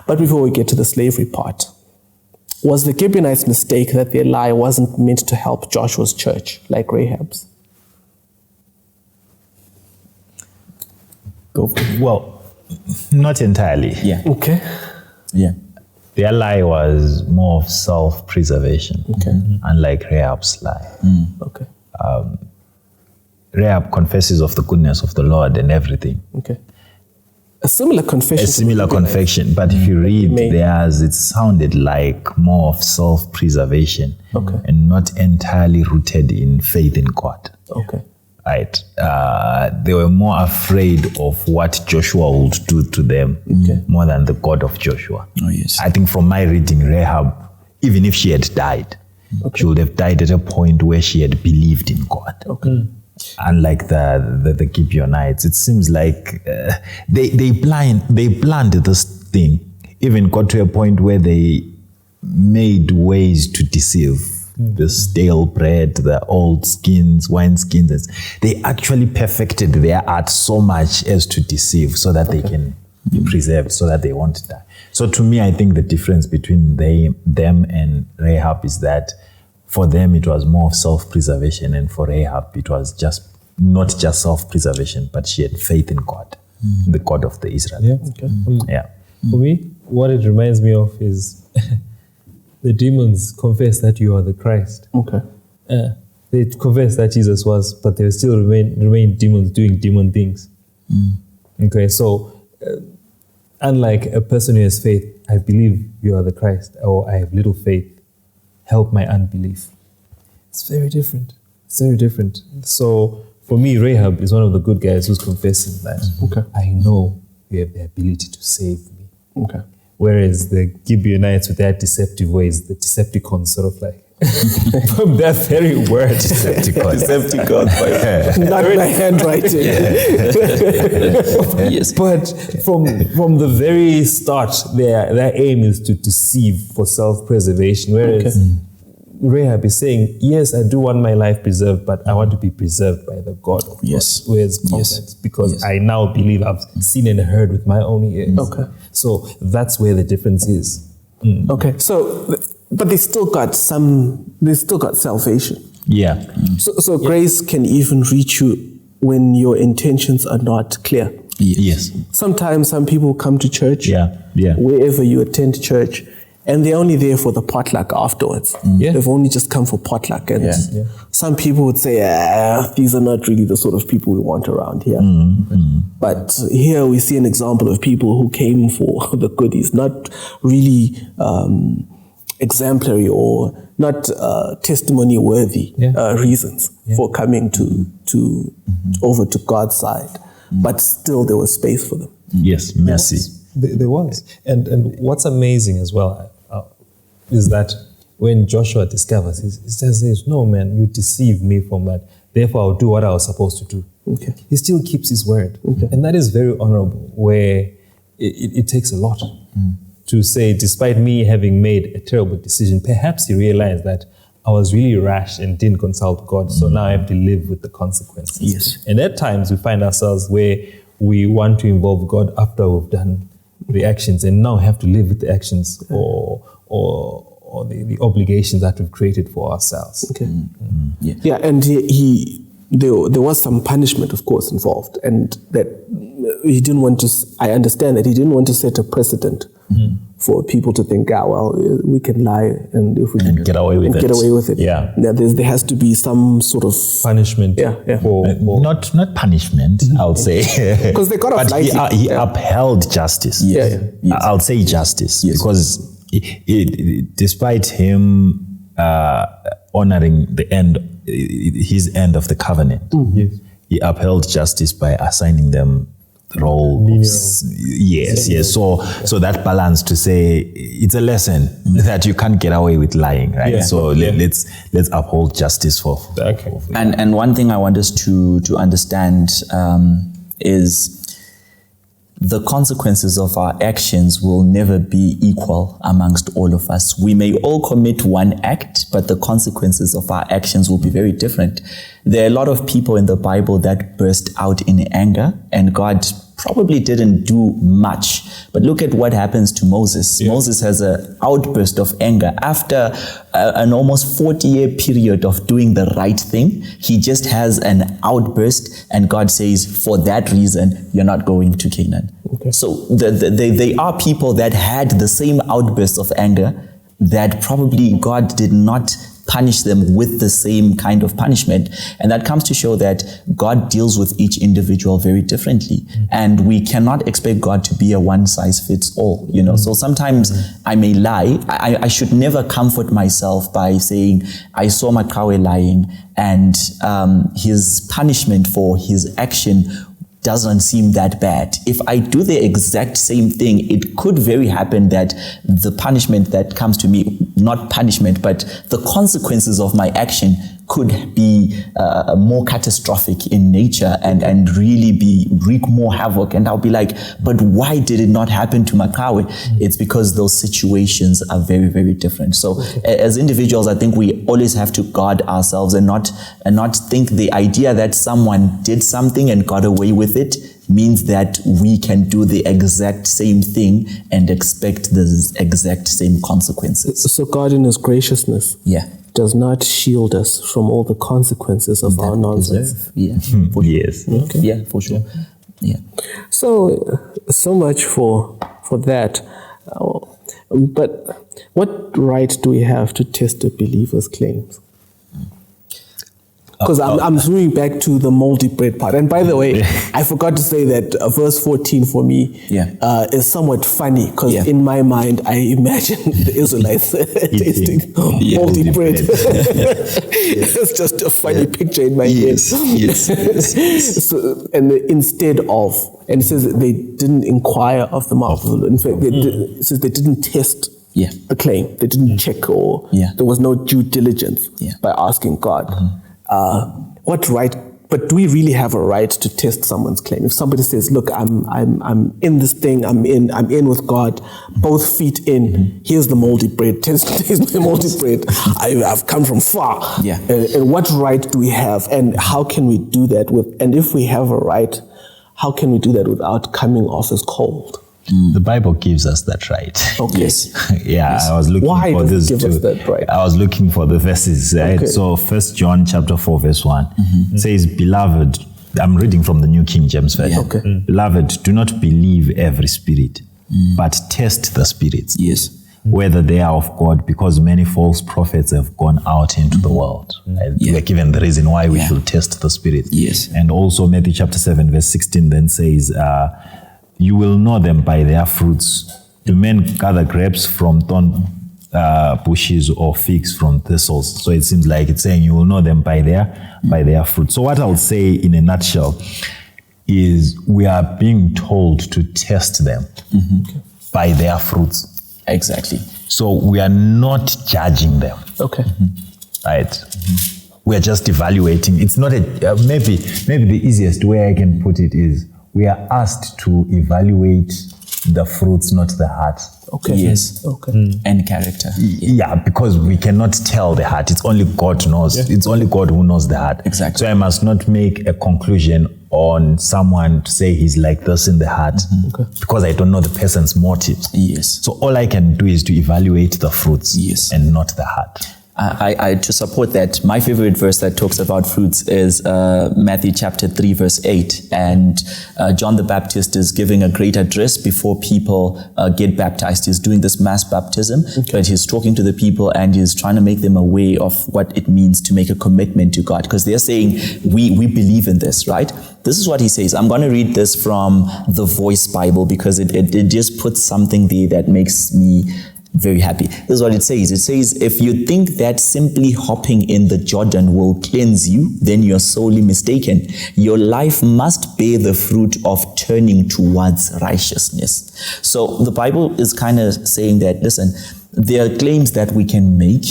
But before we get to the slavery part, was the Gibeonites' mistake that their lie wasn't meant to help Joshua's church like Rahab's? Well, not entirely. Okay. Their lie was more of self-preservation, unlike Rahab's lie. Rahab confesses of the goodness of the Lord and everything. A similar confession. But if you read theirs, it sounded like more of self-preservation and not entirely rooted in faith in God. Right? They were more afraid of what Joshua would do to them more than the God of Joshua. I think from my reading, Rahab, even if she had died, she would have died at a point where she had believed in God. Unlike the Gibeonites, it seems like they planned this thing, even got to a point where they made ways to deceive. The stale bread, the old skins, wine skins. They actually perfected their art so much as to deceive so that they can be preserved, so that they won't die. So to me, I think the difference between them and Rahab is that for them, it was more of self-preservation, and for Rahab, it was just not just self-preservation, but she had faith in God, the God of the Israelites. For me, what it reminds me of is the demons confess that you are the Christ. They confess that Jesus was, but they still remain demons doing demon things. So unlike a person who has faith, I believe you are the Christ, or I have little faith, help my unbelief. It's very different. It's very different. So for me, Rahab is one of the good guys who's confessing that I know you have the ability to save me. Okay. Whereas the Gibeonites with their deceptive ways, the Decepticons sort of like, from that very word. Decepticons. Not my handwriting. Yes. But from the very start, their aim is to deceive for self-preservation. Whereas Rahab is saying, yes, I do want my life preserved, but I want to be preserved by the God of God, who has confidence, because I now believe I've seen and heard with my own ears. Okay. So that's where the difference is. Okay. So, but they still got salvation. Yeah. So grace can even reach you when your intentions are not clear. Yes. Sometimes some people come to church, wherever you attend church, and they're only there for the potluck afterwards. They've only just come for potluck. And some people would say, these are not really the sort of people we want around here. But here we see an example of people who came for the goodies, not really exemplary or not testimony worthy reasons for coming to over to God's side. But still there was space for them. Yes, mercy. There was. And what's amazing as well is that when Joshua discovers, he says, no, man, you deceived me from that. Therefore, I'll do what I was supposed to do. Okay. He still keeps his word. And that is very honorable, where it takes a lot to say, despite me having made a terrible decision, perhaps he realized that I was really rash and didn't consult God, so now I have to live with the consequences. Yes. And at times we find ourselves where we want to involve God after we've done the actions and now have to live with the actions or the obligations that we've created for ourselves. Okay. Yeah, and there was some punishment, of course, involved, and that he didn't want to. I understand that he didn't want to set a precedent for people to think, we can lie, and if we get away with it. Get away with it. Yeah. There has to be some sort of punishment. For not punishment, I'll say. Because they got off but lightly. he upheld justice. I'll say justice because despite him honoring his end of the covenant, he upheld justice by assigning them the role. Yes. So that balance to say it's a lesson that you can't get away with lying, right? Let's uphold justice for. And one thing I want us to understand is the consequences of our actions will never be equal amongst all of us. We may all commit one act, but the consequences of our actions will be very different. There are a lot of people in the Bible that burst out in anger, and God probably didn't do much. But look at what happens to Moses. Moses has an outburst of anger. After an almost 40-year period of doing the right thing, he just has an outburst, and God says, for that reason, you're not going to Canaan. Okay. So they are people that had the same outbursts of anger that probably God did not punish them with the same kind of punishment. And that comes to show that God deals with each individual very differently. And we cannot expect God to be a one-size-fits-all, So sometimes I may lie. I should never comfort myself by saying, I saw Maqhawe lying, and his punishment for his action doesn't seem that bad. If I do the exact same thing, it could very happen that the punishment that comes to me, not punishment, but the consequences of my action could be more catastrophic in nature and really wreak more havoc. And I'll be like, but why did it not happen to Maqhawe? It's because those situations are very, very different. So as individuals, I think we always have to guard ourselves and not think the idea that someone did something and got away with it means that we can do the exact same thing and expect the exact same consequences. So God in his graciousness does not shield us from all the consequences of our nonsense. Yes. Okay. Yeah, for sure. Yeah. So much for that. But what right do we have to test a believer's claims? Because I'm zooming back to the moldy bread part. And by the way, I forgot to say that verse 14 for me is somewhat funny because in my mind, I imagine the Israelites tasting moldy bread. It's just a funny picture in my head. So, and instead of, and it says that they didn't inquire of the mouth. In fact, it says they didn't test the claim. They didn't check, or there was no due diligence by asking God. What right? But do we really have a right to test someone's claim? If somebody says, "Look, I'm in this thing. I'm in with God, both feet in. Here's the moldy bread. Taste my moldy bread. I've come from far. And what right do we have? And how can we do that with? And if we have a right, how can we do that without coming off as cold?" The Bible gives us that right. Okay. I was looking for this too. Us that right? I was looking for the verses, right? So 1 John chapter 4 verse 1 says, "Beloved," I'm reading from the New King James Version. "Beloved, do not believe every spirit, but test the spirits. Whether they are of God, because many false prophets have gone out into the world." We're given the reason why we should test the spirit. And also Matthew chapter 7 verse 16 then says, "You will know them by their fruits. Do men gather grapes from thorn bushes or figs from thistles?" So it seems like it's saying you will know them by their fruits. So what I would say in a nutshell is we are being told to test them by their fruits. Exactly. So we are not judging them. Right? We are just evaluating. It's not maybe the easiest way I can put it is we are asked to evaluate the fruits, not the heart. And character. Because we cannot tell the heart. It's only God knows. It's only God who knows the heart. Exactly. So I must not make a conclusion on someone to say he's like this in the heart because I don't know the person's motives. So all I can do is to evaluate the fruits and not the heart. I to support that, my favorite verse that talks about fruits is Matthew chapter 3 verse 8, and John the Baptist is giving a great address before people get baptized. He's doing this mass baptism, but he's talking to the people and he's trying to make them aware of what it means to make a commitment to God, because they're saying we believe in this, right? This is what he says. I'm going to read this from the Voice Bible because it just puts something there that makes me very happy. This is what it says. It says, "If you think that simply hopping in the Jordan will cleanse you, then you're sorely mistaken. Your life must bear the fruit of turning towards righteousness." So the Bible is kind of saying that, listen, there are claims that we can make,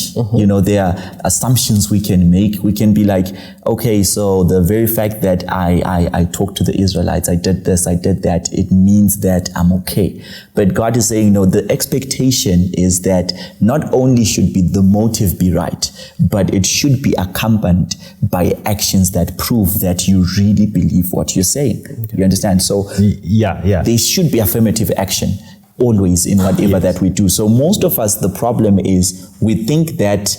there are assumptions we can make. We can be like, okay, so the very fact that I talked to the Israelites, I did this, I did that, it means that I'm okay. But God is saying, no, the expectation is that not only should the motive be right, but it should be accompanied by actions that prove that you really believe what you're saying. You understand? So there should be affirmative action always in whatever that we do. So most of us, the problem is we think that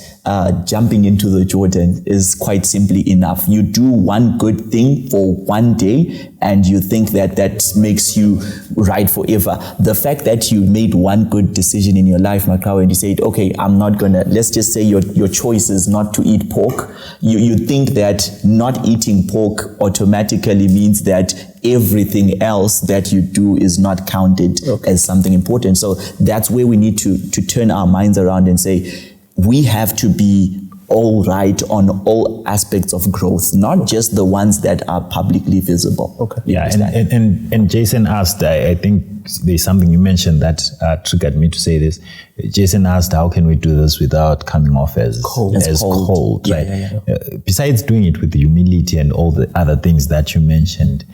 jumping into the Jordan is quite simply enough. You do one good thing for one day and you think that makes you right forever. The fact that you made one good decision in your life, Makau, and you said, okay, I'm not gonna, let's just say your choice is not to eat pork. You think that not eating pork automatically means that everything else that you do is not counted as something important. So that's where we need to turn our minds around and say, we have to be all right on all aspects of growth, not just the ones that are publicly visible. And Jason asked, I think there's something you mentioned that triggered me to say this. Jason asked, how can we do this without coming off as cold, right? Besides doing it with humility and all the other things that you mentioned,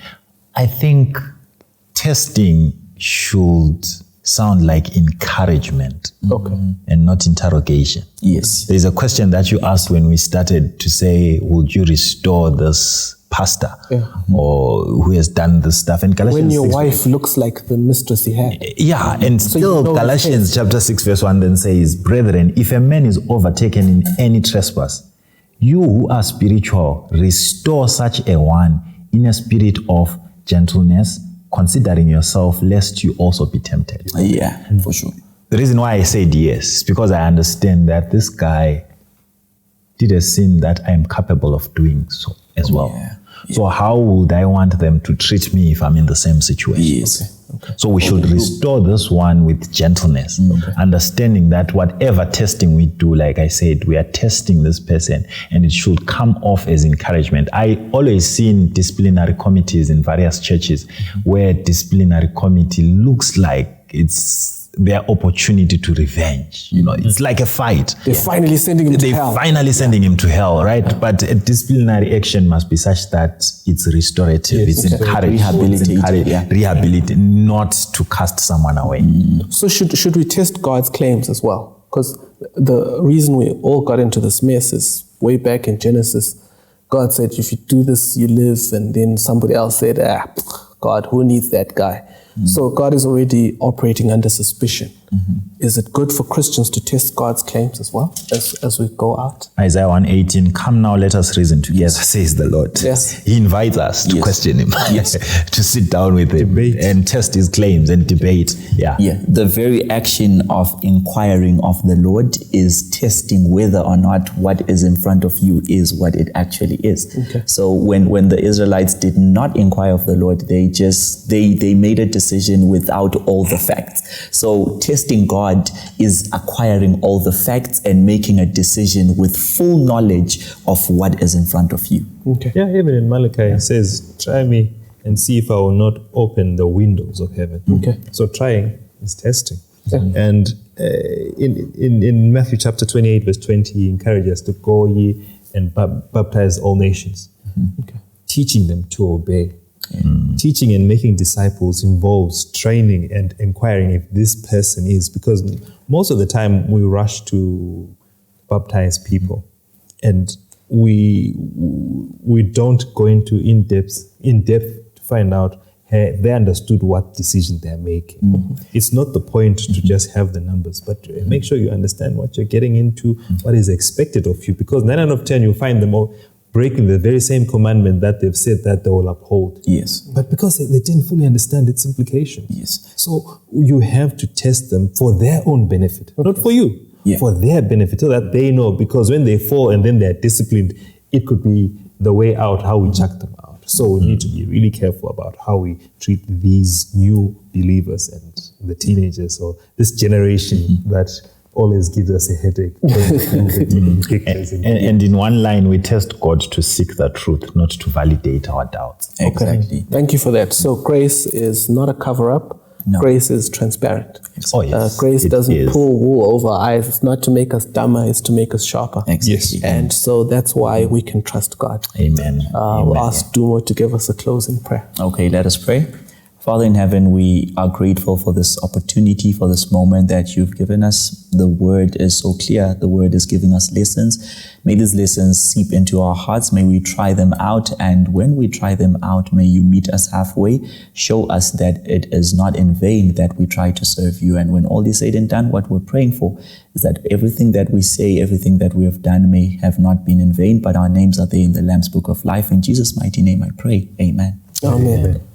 I think testing should sound like encouragement and not interrogation. There's a question that you asked when we started to say, would you restore this pastor or who has done this stuff? And Galatians when your wife looks like the mistress he had. And so still Galatians chapter 6 verse 1 then says, brethren, if a man is overtaken in any trespass, you who are spiritual, restore such a one in a spirit of gentleness, considering yourself, lest you also be tempted. For sure. The reason why I said yes is because I understand that this guy did a sin that I am capable of doing so as well. So how would I want them to treat me if I'm in the same situation? Yes. So we should restore this one with gentleness, understanding that whatever testing we do, like I said, we are testing this person and it should come off as encouragement. I always seen disciplinary committees in various churches where disciplinary committee looks like it's their opportunity to revenge. You know, it's like a fight. They're finally sending him to hell. They're finally sending him to hell, right? But a disciplinary action must be such that it's restorative, it's encouraging, rehabilitate, not to cast someone away. So should we test God's claims as well? Because the reason we all got into this mess is way back in Genesis, God said, if you do this, you live. And then somebody else said, God, who needs that guy? So God is already operating under suspicion. Is it good for Christians to test God's claims as well as we go out? Isaiah 1:18, come now, let us reason together, says the Lord. Yes. He invites us to question him, to sit down with him and test his claims and debate. The very action of inquiring of the Lord is testing whether or not what is in front of you is what it actually is. So when the Israelites did not inquire of the Lord, they made a decision without all the facts. So testing God is acquiring all the facts and making a decision with full knowledge of what is in front of you. Yeah, even in Malachi it says, try me and see if I will not open the windows of heaven. So trying is testing. And in Matthew chapter 28 verse 20, he encourages us to go ye and baptize all nations, teaching them to obey. Teaching and making disciples involves training and inquiring if this person is, because most of the time we rush to baptize people and we don't go into in depth to find out they understood what decision they're making. It's not the point to just have the numbers, but make sure you understand what you're getting into, what is expected of you, because 9 out of 10 you'll find them all breaking the very same commandment that they've said that they will uphold. But because they didn't fully understand its implications. So you have to test them for their own benefit, not for you, for their benefit, so that they know, because when they fall and then they're disciplined, it could be the way out, how we chuck them out. So we need to be really careful about how we treat these new believers and the teenagers, or this generation that always gives us a headache. And in one line, we test God to seek the truth, not to validate our doubts. Exactly. Thank you for that. So grace is not a cover-up. Grace is transparent. Grace doesn't pull wool over our eyes. It's not to make us dumber, it's to make us sharper. And so that's why we can trust God. Amen. We'll ask Dumo to give us a closing prayer. Okay, let us pray. Father in heaven, we are grateful for this opportunity, for this moment that you've given us. The word is so clear. The word is giving us lessons. May these lessons seep into our hearts. May we try them out. And when we try them out, may you meet us halfway. Show us that it is not in vain that we try to serve you. And when all is said and done, what we're praying for is that everything that we say, everything that we have done may have not been in vain, but our names are there in the Lamb's Book of Life. In Jesus' mighty name I pray. Amen. Amen.